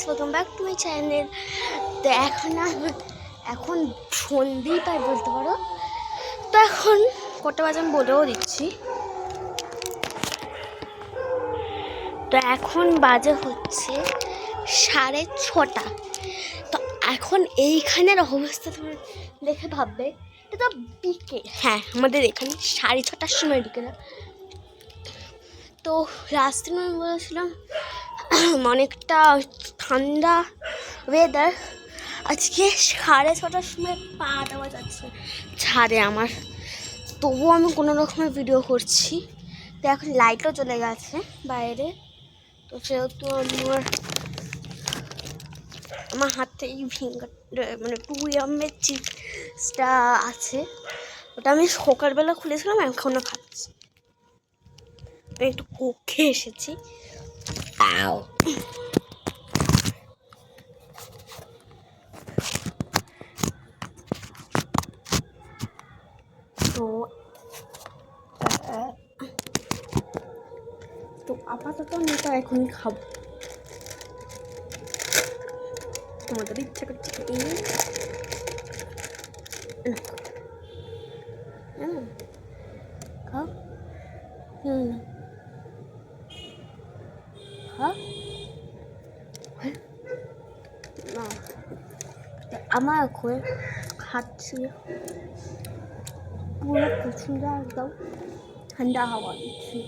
Welcome back to my channel. তো এখন সন্ধেই পাই বলতে পারো। তো এখন কটা বাজে আমি বলেও দিচ্ছি। তো এখন বাজে হচ্ছে 6:30। তো এখন এইখানের অবস্থা তুমি দেখে ভাববে এটা তো বিকেল। হ্যাঁ, আমাদের এখানে 6:30টার সময় বিকেল। তো রাস্তায় আমি বলেছিলাম অনেকটা ঠান্ডা ওয়েদার। আজকে 6:30টার সময় পা দেওয়া যাচ্ছে ছাড়ে আমার, তবুও আমি কোনো রকমের ভিডিও করছি। তো এখন লাইটও চলে গেছে বাইরে। তো সেহেতু আমার হাতে এই ফিঙ্গার মানে 2 এর চিপসটা আছে, ওটা আমি সকালবেলা খুলেছিলাম, এখনও খাচ্ছি। আমি একটু কোকে এসেছি। তো আপাতত আমি তো এখনই খাবো, তোমাদের ইচ্ছা করছে খাও। না, আমার এখন খাচ্ছি, পুরো পছন্দ, একদম ঠান্ডা হাওয়া দিচ্ছি।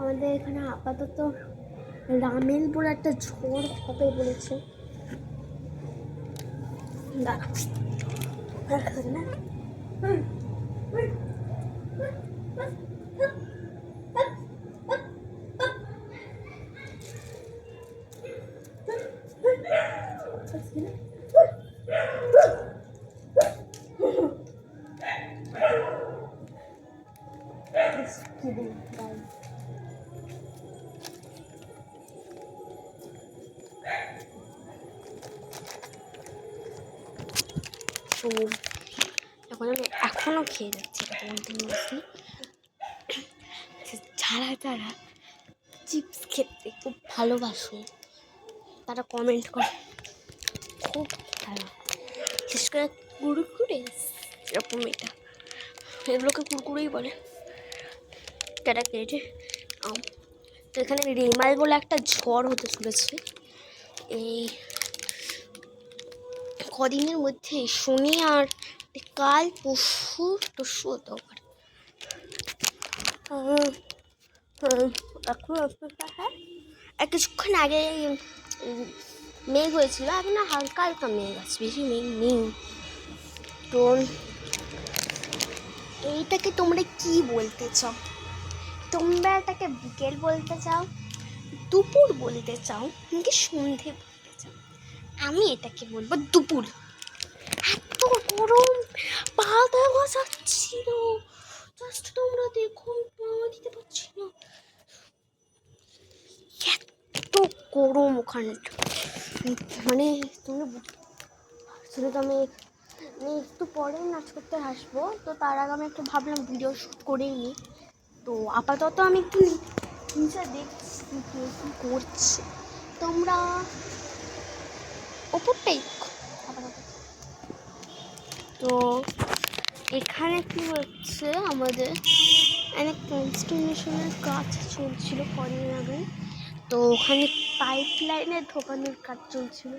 আমাদের এখানে আপাতত রামেল বলে একটা ঝড় হবে বলেছে। তো এখন আমি এখনও খেয়ে যাচ্ছি। যারা যারা চিপস খেতে খুব ভালোবাসো তারা কমেন্ট করে, খুব ভালো, বিশেষ করে কুরকুরে, এরকম এগুলোকে কুরকুরেই বলে। তারা কেটে তো এখানে রেমাল বলে একটা ঝড় হতে চলেছে এই কদিনের মধ্যে, শনি আর কাল পরশু হতে পারে। হ্যাঁ, কিছুক্ষণ আগে মেঘ হয়েছিল, এখন না হালকা হালকা মেঘ আছে, বেশি মেঘ নেই। তো এইটাকে তোমরা কি বলতে চাও? তোমরা এটাকে বিকেল বলতে চাও, দুপুর বলতে চাও, নাকি সন্ধে বলতে চাও? আমি এটাকে বলবো দুপুর। এত গরম, পা দেওয়া যাচ্ছিল, জাস্ট তোমরা দেখুন, পা দিতে পারছি না, এত গরম ওখানে। মানে তুমি আসলে তো আমি একটু পরে নাচ করতে আসবো, তো তার আগে আমি একটু ভাবলাম ভিডিও শ্যুট করেই নিই। তো আপাতত আমি একটু নিচে দেখছি কে কী করছে, তোমরা ওপরটাই আপাতত। তো এখানে কি হচ্ছে, আমাদের অনেক কনস্টিটিউশনের কাজ চলছিল কদিন আগে। তো ওখানে পাইপ লাইনের ঢোকানোর কাজ চলছিল,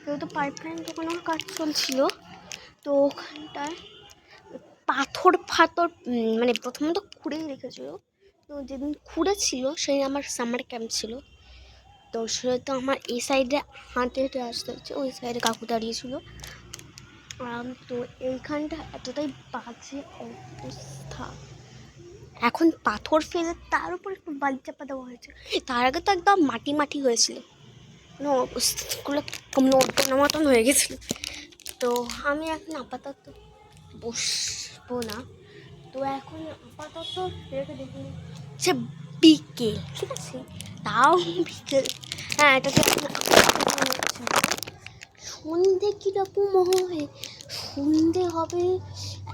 যেহেতু পাইপ লাইন ঢোকানোর কাজ চলছিল, তো ওখানটায় পাথর মানে প্রথমত খুঁড়েই রেখেছিল। তো যেদিন খুঁড়েছিল সেই আমার সামার ক্যাম্প ছিল, তো সেহেতু আমার এই সাইডে হাঁটে হেঁটে আসতে হচ্ছে, ওই সাইডে কাকু দাঁড়িয়েছিল। তো এইখানটা এতটাই বাজে অবস্থা, এখন পাথর ফেলে তার উপর একটু বালি চাপা দেওয়া হয়েছে, তার আগে তো একদম মাটি হয়েছিল, কোনো অবস্থাগুলো নর্দমা মতন হয়ে গেছিলো। তো আমি এখন আপাতত বসবো না, তো এখন আপাতত রেখে দেখুন সে বিকেল, ঠিক আছে, তাও বিকেল। হ্যাঁ, এটা সন্ধে কীরকম হয়, সন্ধে হবে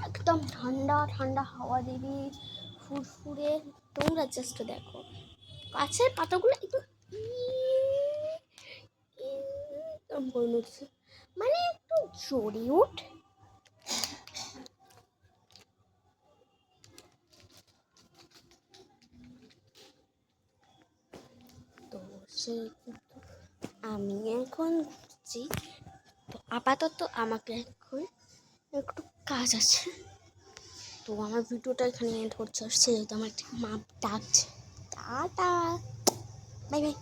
একদম ঠান্ডা ঠান্ডা হাওয়া দেবে, ফুরফুরে। তোমরা জাস্ট দেখো গাছের পাতাগুলো একদম করে নিচ্ছে, মানে একটু জোরে ওঠ। তো সে আমি এখন ঘুরছি, তো আপাতত আমাকে এখন একটু কাজ আছে, তো আমার ভিডিওটা এখানে এন্ড হচ্ছে, যেহেতু আমার মা ডাকছে। Tata, bye bye.